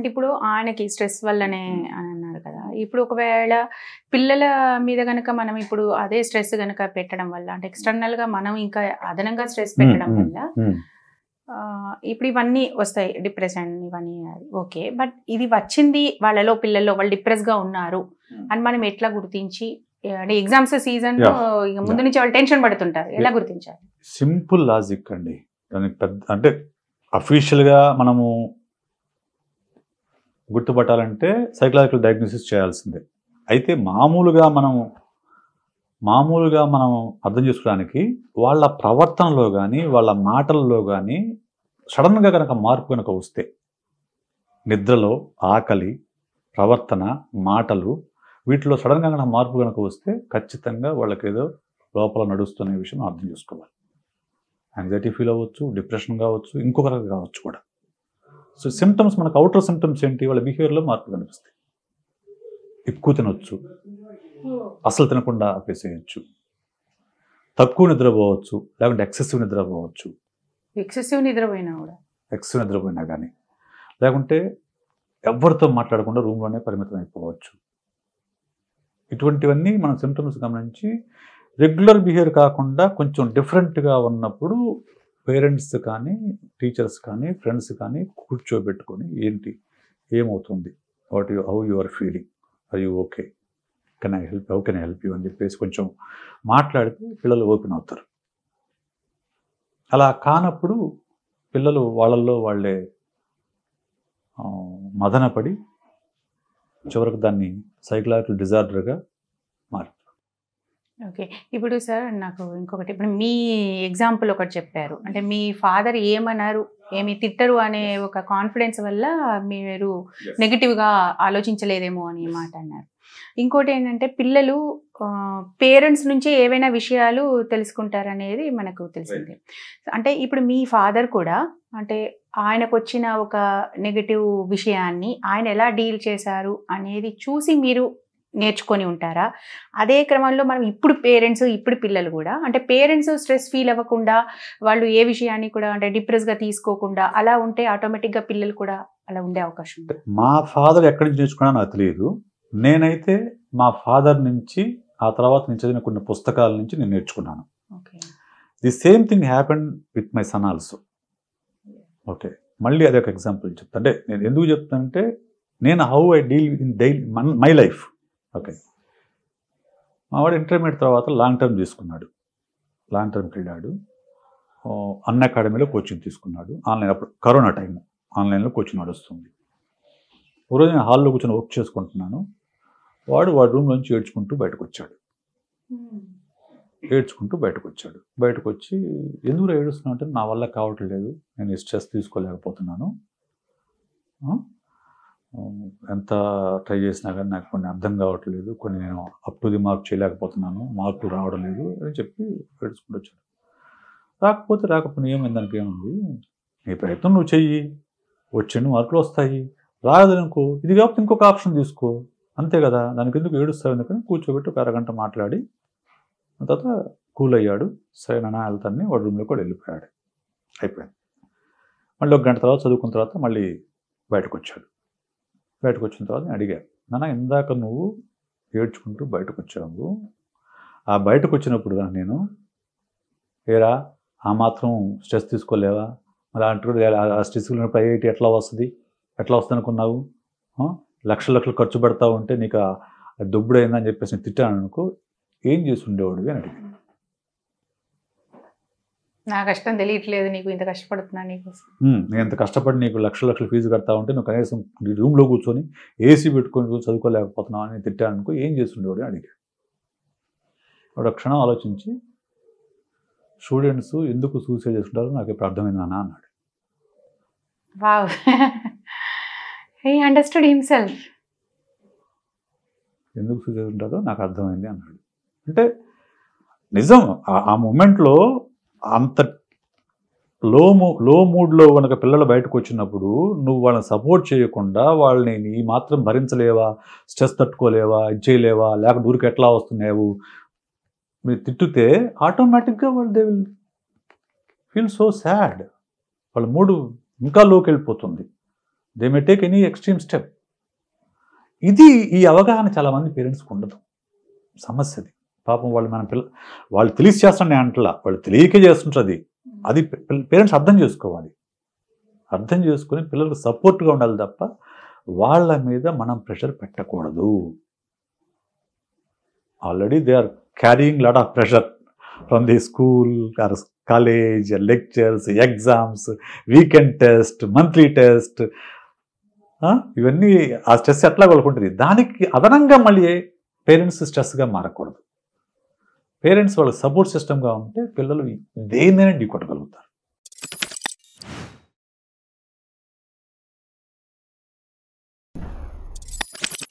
ఇప్పుడు ఆయనకి స్ట్రెస్ వల్లనే అని అన్నారు కదా. ఇప్పుడు ఒకవేళ పిల్లల మీద గనక మనం ఇప్పుడు అదే స్ట్రెస్ గనక పెట్టడం వల్ల అంటే ఎక్స్టర్నల్‌గా మనం ఇంకా అదనంగా స్ట్రెస్ పెట్టడం వల్ల ఇప్పుడు ఇవన్నీ వస్తాయి. డిప్రెషన్ ఇవన్నీ ఓకే. బట్ ఇది వచ్చింది వాళ్ళలో పిల్లల్లో వాళ్ళు డిప్రెస్‌గా ఉన్నారు అని మనం ఎట్లా గుర్తించి అంటే ఎగ్జామ్స్ సీజన్‌లో ఇక ముందు నుంచి వాళ్ళు టెన్షన్ పడుతుంటారు. ఎలా గుర్తించాలి? సింపుల్ లాజిక్ అండి. దానికి పెద్ద అంటే అఫీషియల్‌గా మనము గుర్తుపట్టాలంటే సైకలాజికల్ డయాగ్నోసిస్ చేయాల్సిందే. అయితే మామూలుగా మనం అర్థం చేసుకోవడానికి వాళ్ళ ప్రవర్తనలో కానీ వాళ్ళ మాటల్లో కానీ సడన్గా కనుక మార్పు కనుక వస్తే నిద్రలో ఆకలి ప్రవర్తన మాటలు వీటిలో సడన్గా కనుక మార్పు కనుక వస్తే ఖచ్చితంగా వాళ్ళకి ఏదో లోపల నడుస్తున్న విషయం అర్థం చేసుకోవాలి. యాంగ్జైటీ ఫీల్ అవ్వచ్చు, డిప్రెషన్ కావచ్చు, ఇంకొకరికి కావచ్చు కూడా. సో సిమ్టమ్స్ మనకు అవుటర్ సిమ్టమ్స్ ఏంటి? వాళ్ళ బిహేవియర్లో మార్పు కనిపిస్తాయి. ఎక్కువ తినొచ్చు, అసలు తినకుండా ఆపేసేయచ్చు, తక్కువ నిద్రపోవచ్చు, లేకుంటే ఎక్సెసివ్ నిద్రపోవచ్చు. ఎక్సెసివ్ నిద్రపోయినా కానీ లేకుంటే ఎవరితో మాట్లాడకుండా రూమ్లోనే పరిమితం అయిపోవచ్చు. ఇటువంటివన్నీ మనం సిమ్టమ్స్ గమనించి రెగ్యులర్ బిహేవియర్ కాకుండా కొంచెం డిఫరెంట్గా ఉన్నప్పుడు పేరెంట్స్ కానీ టీచర్స్ కానీ ఫ్రెండ్స్ కానీ కూర్చోబెట్టుకొని ఏంటి ఏమవుతుంది, how you are feeling, are you okay, how can I help you అని చెప్పేసి కొంచెం మాట్లాడితే పిల్లలు ఓపెన్ అవుతారు. అలా కానప్పుడు పిల్లలు వాళ్ళల్లో వాళ్ళే మదనపడి చివరికి దాన్ని సైకలాజికల్ డిజార్డర్గా మారుతారు. ఓకే. ఇప్పుడు సార్ నాకు ఇంకొకటి, ఇప్పుడు మీ ఎగ్జాంపుల్ ఒకటి చెప్పారు. అంటే మీ ఫాదర్ ఏమన్నారు, ఏమి తిట్టరు అనే ఒక కాన్ఫిడెన్స్ వల్ల మీరు నెగిటివ్గా ఆలోచించలేదేమో అని మాట అన్నారు. ఇంకోటి ఏంటంటే పిల్లలు పేరెంట్స్ నుంచి ఏవైనా విషయాలు తెలుసుకుంటారనేది మనకు తెలిసింది. అంటే ఇప్పుడు మీ ఫాదర్ కూడా అంటే ఆయనకు వచ్చిన ఒక నెగిటివ్ విషయాన్ని ఆయన ఎలా డీల్ చేశారు అనేది చూసి మీరు నేర్చుకొని ఉంటారా? అదే క్రమంలో మనం ఇప్పుడు పేరెంట్స్ ఇప్పుడు పిల్లలు కూడా అంటే పేరెంట్స్ స్ట్రెస్ ఫీల్ అవ్వకుండా వాళ్ళు ఏ విషయాన్ని కూడా అంటే డిప్రెస్గా తీసుకోకుండా అలా ఉంటే ఆటోమేటిక్గా పిల్లలు కూడా అలా ఉండే అవకాశం ఉంది. మా ఫాదర్ ఎక్కడి నుంచి నేర్చుకున్నా నాకు తెలియదు. నేనైతే మా ఫాదర్ నుంచి ఆ తర్వాత నేను చదివిన కొన్ని పుస్తకాల నుంచి నేను నేర్చుకున్నాను. The same thing happen with my son also. Okay, మళ్ళీ అదొక ఎగ్జాంపుల్ చెప్తా. అంటే నేను ఎందుకు చెప్తానంటే నేను how I deal in daily my life. Okay, మావాడు ఇంటర్మీడియట్ తర్వాత లాంగ్ టర్మ్ తీసుకున్నాడు. లాంగ్ టర్మ్కి వెళ్ళాడు. అన్ అకాడమీలో కోచింగ్ తీసుకున్నాడు. ఆన్లైన్, అప్పుడు కరోనా టైం, ఆన్లైన్లో కోచింగ్ నడుస్తుంది. ఒకరోజు నేను హాల్లో కూర్చొని వర్క్ చేసుకుంటున్నాను. వాడు రూమ్ నుంచి ఏడ్చుకుంటూ బయటకు వచ్చాడు. బయటకు వచ్చి ఎందుకు ఏడుస్తున్నావు అంటే నా వల్ల కావట్లేదు, నేను స్ట్రెస్ తీసుకోలేకపోతున్నాను, ఎంత ట్రై చేసినా కానీ నాకు కొన్ని అర్థం కావట్లేదు, కొన్ని నేను అప్ టు ది మార్క్ చేయలేకపోతున్నాను, మార్కులు రావడం లేదు అని చెప్పి ఏడుచుకుంటూ వచ్చాడు. రాకపోతే ఏమైంది, దానికి ఏముంది, నీ ప్రయత్నం నువ్వు చెయ్యి, వచ్చే మార్కులు వస్తాయి, రాదనుకో ఇది కాకపోతే ఇంకొక ఆప్షన్ తీసుకో, అంతే కదా, దానికి ఎందుకు ఏడుస్తావు, ఎందుకని కూర్చోబెట్టి ఒక అరగంట మాట్లాడి తర్వాత కూల్ అయ్యాడు. సరే నాన్న వెళ్తాన్ని వాడు రూమ్లో కూడా వెళ్ళిపోయాడు. అయిపోయింది. మళ్ళీ ఒక గంట తర్వాత చదువుకున్న తర్వాత మళ్ళీ బయటకు వచ్చాడు. బయటకు వచ్చిన తర్వాత నేను అడిగాను, నాన్న ఇందాక నువ్వు ఏడ్చుకుంటూ బయటకు వచ్చావు, ఆ బయటకు వచ్చినప్పుడు కానీ నేను ఏరా ఆ మాత్రం స్ట్రెస్ తీసుకోలేవా, మరి అంటే ఆ స్ట్రెస్ ఐఐటి ఎట్లా వస్తుంది అనుకున్నావు, లక్షలు ఖర్చు పెడతా ఉంటే నీకు దుబ్బుడు అయిందని చెప్పేసి నేను తిట్టాను అనుకో, ఏం చేసి ఉండేవాడు అని అడిగాను. నా కష్టం తెలియట్లేదు నీకు, ఇంత కష్టపడుతున్నా నీకోసం, నేను ఇంత కష్టపడి నీకు లక్షల ఫీజు కడతా ఉంటే నువ్వు కనీసం నీ రూమ్లో కూర్చొని ఏసీ పెట్టుకొని చదువుకోలేకపోతున్నావు అని తిట్టాను అనుకో, ఏం చేసి ఉండేవాడు అని అడిగాడు. వాడు క్షణం ఆలోచించి స్టూడెంట్స్ ఎందుకు సూసైడ్ చేసుకుంటారో నాకు ఇప్పుడు అర్థమైంది నాన్న అన్నాడు. Wow, he understood himself. ఎందుకు సూసైడ్ ఉంటారో నాకు అర్థమైంది అన్నాడు. అంటే నిజం, ఆ మూమెంట్లో అంత లో మూడ్లో కనుక పిల్లలు బయటకు వచ్చినప్పుడు నువ్వు వాళ్ళని సపోర్ట్ చేయకుండా వాళ్ళని ఈ మాత్రం భరించలేవా, స్ట్రెస్ తట్టుకోలేవా, ఇది చేయలేవా, లేకపోతే ఊరికి ఎట్లా వస్తున్నావు మీరు తిట్టితే ఆటోమేటిక్గా వాళ్ళు they will feel so sad, వాళ్ళ మూడు ఇంకా లోకి వెళ్ళిపోతుంది. They may take any extreme step. ఈ అవగాహన చాలామంది పేరెంట్స్కి ఉండదు. సమస్యది. పాపం వాళ్ళు వాళ్ళు తెలిసి చేస్తాను నేను అంటలా, వాళ్ళు తెలియకే చేస్తుంటారు. అది పేరెంట్స్ అర్థం చేసుకోవాలి. అర్థం చేసుకుని పిల్లలకు సపోర్ట్గా ఉండాలి తప్ప వాళ్ళ మీద మనం ప్రెషర్ పెట్టకూడదు. Already they are carrying lot of pressure from the school or college, lectures, exams, weekend test, monthly test, ఇవన్నీ ఆ స్ట్రెస్ ఎట్లా కొలుకుంటుంది. దానికి అదనంగా మళ్ళీ పేరెంట్స్ స్ట్రెస్గా మారకూడదు. పేరెంట్స్ వాళ్ళ సపోర్ట్ సిస్టమ్గా ఉంటే పిల్లలు దేన్నైనా ఢీకొట్టగలుగుతారు.